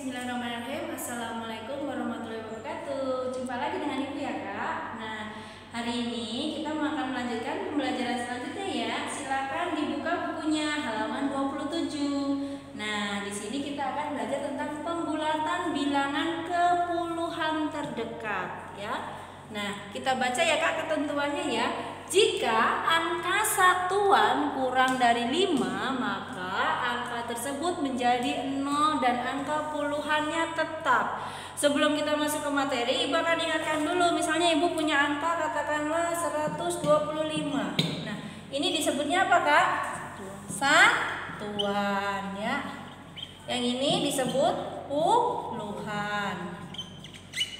Bismillahirrahmanirrahim. Assalamualaikum warahmatullahi wabarakatuh. Jumpa lagi dengan Ibu ya Kak. Nah, hari ini kita akan melanjutkan pembelajaran selanjutnya ya. Silakan dibuka bukunya halaman 27. Nah, di sini kita akan belajar tentang pembulatan bilangan kepuluhan terdekat ya. Nah, kita baca ya Kak ketentuannya ya. Jika angka satuan kurang dari 5, maka angka tersebut menjadi 0 dan angka puluhannya tetap. Sebelum kita masuk ke materi, Ibu akan ingatkan dulu. Misalnya Ibu punya angka katakanlah 125. Nah, ini disebutnya apa Kak? Satuan ya. Yang ini disebut puluhan.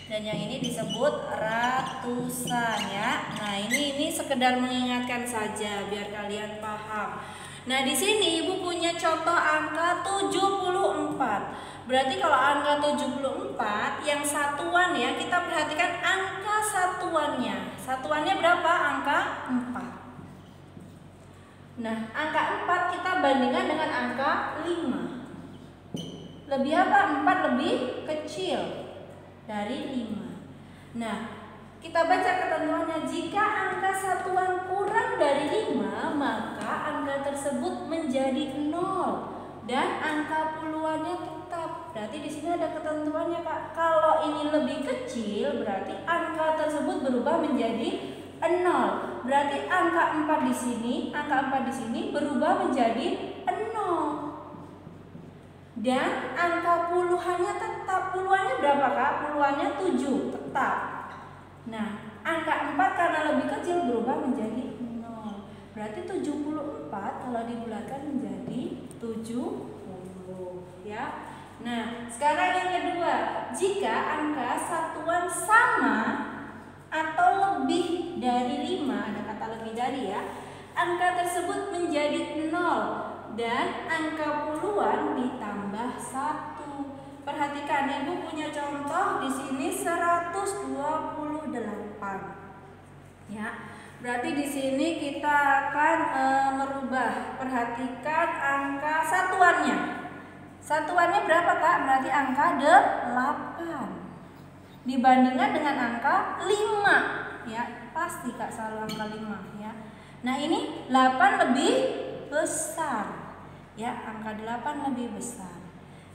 Dan yang ini disebut ratusan ya. Nah, ini sekedar mengingatkan saja biar kalian paham. Nah, di sini Ibu punya contoh angka 74. Berarti kalau angka 74 yang satuan ya, kita perhatikan angka satuannya. Satuannya berapa? Angka 4. Nah, angka 4 kita bandingkan dengan angka 5. Lebih apa? 4 lebih kecil dari 5. Nah, kita baca ketentuannya. Jika angka satuan kurang dari 5, maka angka tersebut menjadi 0 dan angka puluhannya tetap. Berarti di sini ada ketentuannya Kak. Kalau ini lebih kecil, berarti angka tersebut berubah menjadi 0. Berarti angka 4 di sini berubah menjadi 0. Dan angka puluhannya tetap. Puluhannya berapa Kak? Puluhannya 7 tetap. Nah, angka 4 karena lebih kecil berubah menjadi 0. Berarti 74 kalau dibulatkan menjadi 70 ya. Nah, sekarang yang kedua. Jika angka satuan sama atau lebih dari 5, ada kata lebih dari ya, angka tersebut menjadi 0 dan angka puluhan ditambah 1. Perhatikan, Ibu punya contoh di sini 128. Ya. Berarti di sini kita akan merubah. Perhatikan angka satuannya. Satuannya berapa Kak? Berarti angka 8. Dibandingkan dengan angka 5. Ya, pasti Kak selalu angka 5 ya. Nah, ini 8 lebih besar. Ya, angka 8 lebih besar.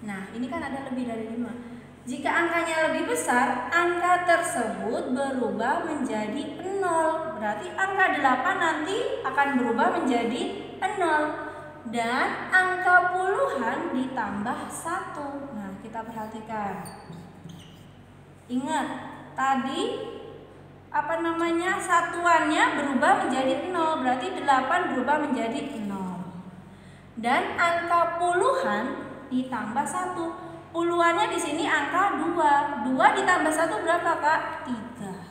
Nah, ini kan ada lebih dari 5. Jika angkanya lebih besar, angka tersebut berubah menjadi 0. Berarti angka 8 nanti akan berubah menjadi 0. Dan angka puluhan ditambah 1. Nah, kita perhatikan. Ingat, tadi satuannya berubah menjadi 0. Berarti 8 berubah menjadi 0. Dan angka puluhan ditambah 1. Puluhannya di sini angka 2. 2 ditambah 1 berapa Kak? 3.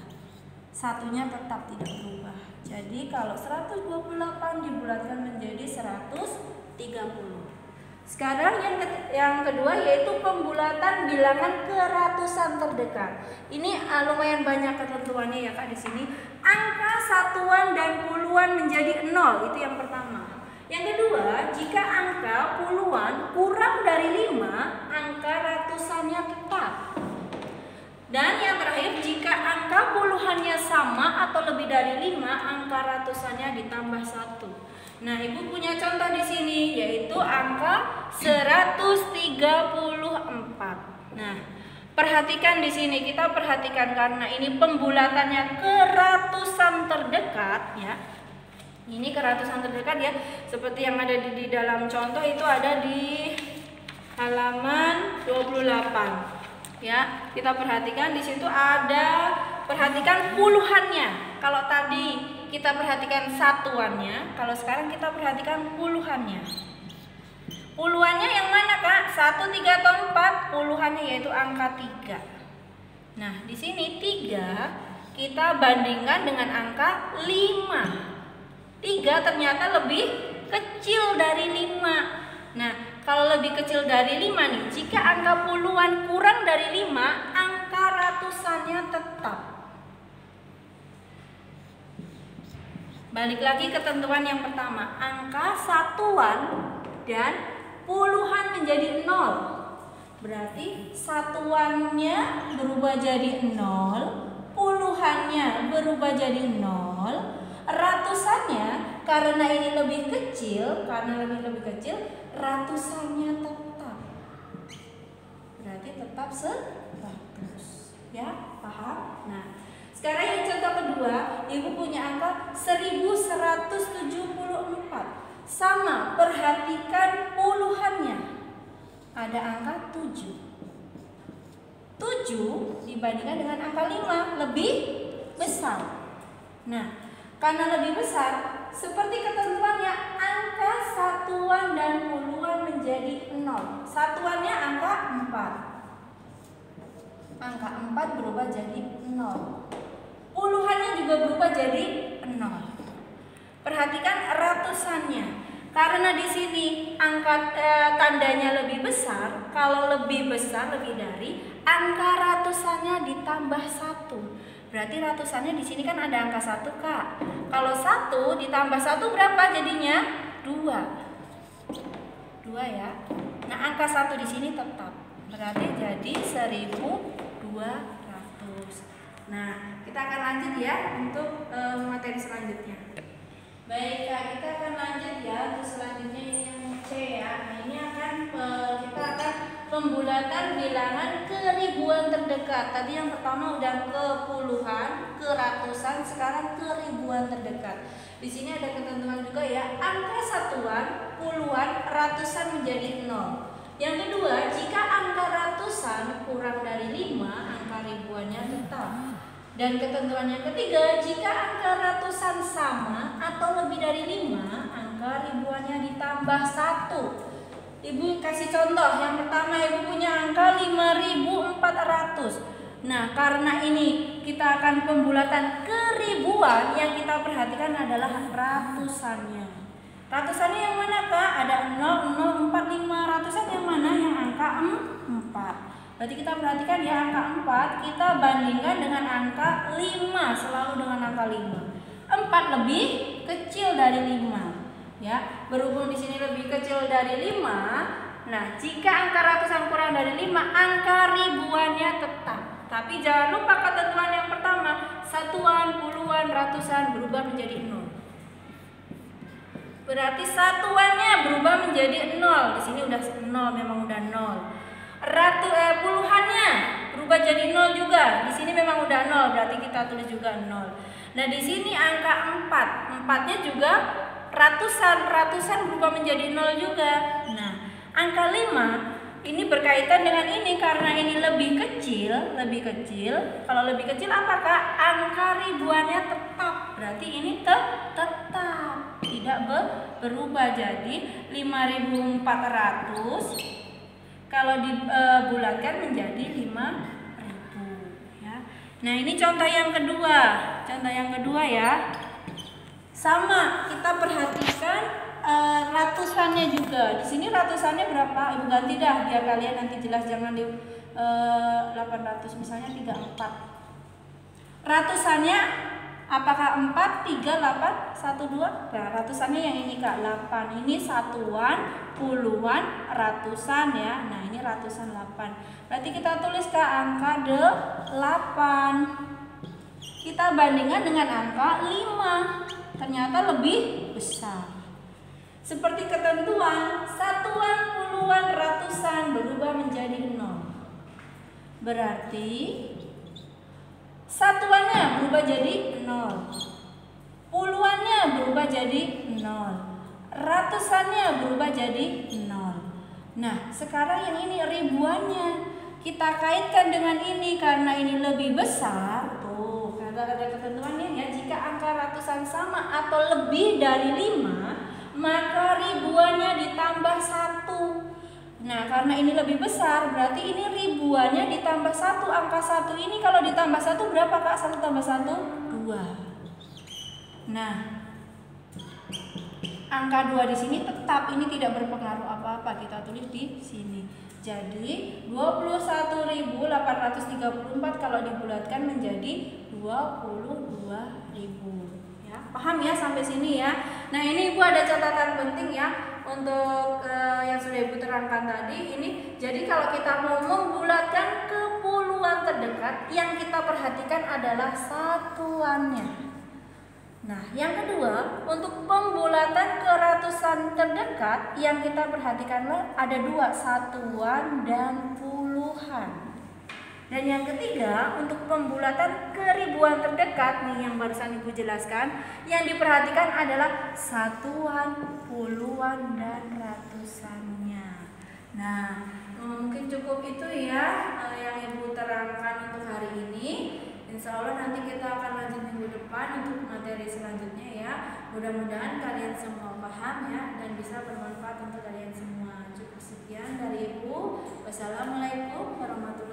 Satunya tetap tidak berubah. Jadi kalau 128 dibulatkan menjadi 130. Sekarang yang kedua yaitu pembulatan bilangan keratusan terdekat. Ini lumayan banyak ketentuannya ya Kak di sini. Angka satuan dan puluhan menjadi 0, itu yang pertama. Yang kedua, jika angka puluhan kurang dari 5, angka ratusannya tetap. Dan yang terakhir, jika angka puluhannya sama atau lebih dari 5, angka ratusannya ditambah 1. Nah, Ibu punya contoh di sini, yaitu angka 134. Nah, perhatikan di sini, kita perhatikan karena ini pembulatannya keratusan terdekat ya. Ini keratusan terdekat ya, seperti yang ada di dalam contoh itu ada di halaman 28. Ya, kita perhatikan di situ ada, perhatikan puluhannya. Kalau tadi kita perhatikan satuannya, kalau sekarang kita perhatikan puluhannya. Puluhannya yang mana Kak? 1, 3 atau 4? Puluhannya yaitu angka 3. Nah, di sini 3 kita bandingkan dengan angka 5. 3 ternyata lebih kecil dari 5. Nah, kalau lebih kecil dari 5 nih, jika angka puluhan kurang dari 5, angka ratusannya tetap. Balik lagi ketentuan yang pertama, angka satuan dan puluhan menjadi 0. Berarti satuannya berubah jadi 0, puluhannya berubah jadi 0, ratusannya karena ini lebih kecil, ratusannya tetap. Berarti tetap 100. Ya, paham? Nah, sekarang yang contoh kedua, Ibu punya angka 1174. Sama, perhatikan puluhannya. Ada angka 7. 7 dibandingkan dengan angka 5 lebih besar. Nah, karena lebih besar, seperti ketentuannya, angka satuan dan puluhan menjadi 0. Satuannya angka 4. Angka 4 berubah jadi 0. Puluhannya juga berubah jadi 0. Perhatikan ratusannya. Karena di sini angka tandanya lebih besar, kalau lebih besar lebih dari, angka ratusannya ditambah 1. Berarti ratusannya di sini kan ada angka 1, Kak. Kalau 1 ditambah 1 berapa jadinya? 2. 2 ya. Nah, angka 1 di sini tetap. Berarti jadi 1200. Nah, kita akan lanjut ya untuk materi selanjutnya. Baik, Kak, kita akan lanjut ya untuk selanjutnya, ini yang C ya. Nah, ini kita akan pembulatan bilangan ke ribuan terdekat. Tadi yang pertama udah ke puluhan, ke ratusan, sekarang ke ribuan terdekat. Di sini ada ketentuan juga ya, angka satuan, puluhan, ratusan menjadi 0. Yang kedua, jika angka ratusan kurang dari 5, angka ribuannya tetap. Dan ketentuan yang ketiga, jika angka ratusan sama atau lebih dari 5, angka ribuannya ditambah 1. Ibu kasih contoh, yang pertama Ibu punya angka 5400. Nah, karena ini kita akan pembulatan ke ribuan, yang kita perhatikan adalah ratusannya. Ratusannya yang mana, Kak? Ada 0, 0, 4, 5. Ratusan yang mana? Yang angka 4. Berarti kita perhatikan ya, angka 4 kita bandingkan dengan angka 5, selalu dengan angka 5. 4 lebih kecil dari 5. Ya, berhubung di sini lebih kecil dari 5. Nah, jika angka ratusan kurang dari 5, angka ribuannya tetap. Tapi jangan lupa ketentuan yang pertama, satuan, puluhan, ratusan berubah menjadi 0. Berarti satuannya berubah menjadi 0. Di sini udah 0, memang udah 0. Puluhannya berubah jadi 0 juga. Di sini memang udah 0, berarti kita tulis juga 0. Nah, di sini angka 4. 4-nya juga ratusan berubah menjadi 0 juga. Nah, angka 5 ini berkaitan dengan ini karena ini lebih kecil. Kalau lebih kecil apa, Kak? Angka ribuannya tetap. Berarti ini tetap tidak berubah, jadi 5400 kalau dibulatkan menjadi 5000 ya. Nah, ini contoh yang kedua. Ya. Sama, kita perhatikan ratusannya juga. Di sini ratusannya berapa? Ibu ganti dah biar kalian nanti jelas, jangan di 800 misalnya 34. Ratusannya apakah 4, 3, 8, 1, 2? Nah, ratusannya yang ini, Kak, 8. Ini satuan, puluhan, ratusan ya. Nah, ini ratusan 8. Berarti kita tulis, Kak, angka 8. Kita bandingkan dengan angka 5. Ternyata lebih besar. Seperti ketentuan, satuan, puluhan, ratusan berubah menjadi 0. Berarti satuannya berubah jadi 0. Puluhannya berubah jadi 0. Ratusannya berubah jadi 0. Nah, sekarang yang ini ribuannya. Kita kaitkan dengan ini karena ini lebih besar. Tuh, karena ada ketentuannya ya, jika angka ratusan sama atau lebih dari 5, maka ribuannya ditambah 1. Nah, karena ini lebih besar, berarti ini ribuannya ditambah 1. Angka 1 ini kalau ditambah 1 berapa, Kak? 1 tambah 1, 2. Nah, angka 2 di sini tetap, ini tidak berpengaruh apa-apa. Kita tulis di sini. Jadi, 21.834 kalau dibulatkan menjadi 22.000. Ya, paham ya sampai sini ya? Nah, ini Ibu ada catatan penting ya. untuk yang sudah Ibu terangkan tadi ini. Jadi kalau kita mau membulatkan ke puluhan terdekat, yang kita perhatikan adalah satuannya. Nah, yang kedua, untuk pembulatan ke ratusan terdekat, yang kita perhatikan ada dua, satuan dan puluhan. Dan yang ketiga, untuk pembulatan ke ribuan terdekat nih yang barusan Ibu jelaskan, yang diperhatikan adalah satuan, puluhan, dan ratusannya. Nah, mungkin cukup itu ya yang Ibu terangkan untuk hari ini. Insya Allah nanti kita akan lanjut minggu depan untuk materi selanjutnya ya. Mudah-mudahan kalian semua paham ya dan bisa bermanfaat untuk kalian semua. Cukup sekian dari Ibu. Wassalamualaikum warahmatullahi wabarakatuh.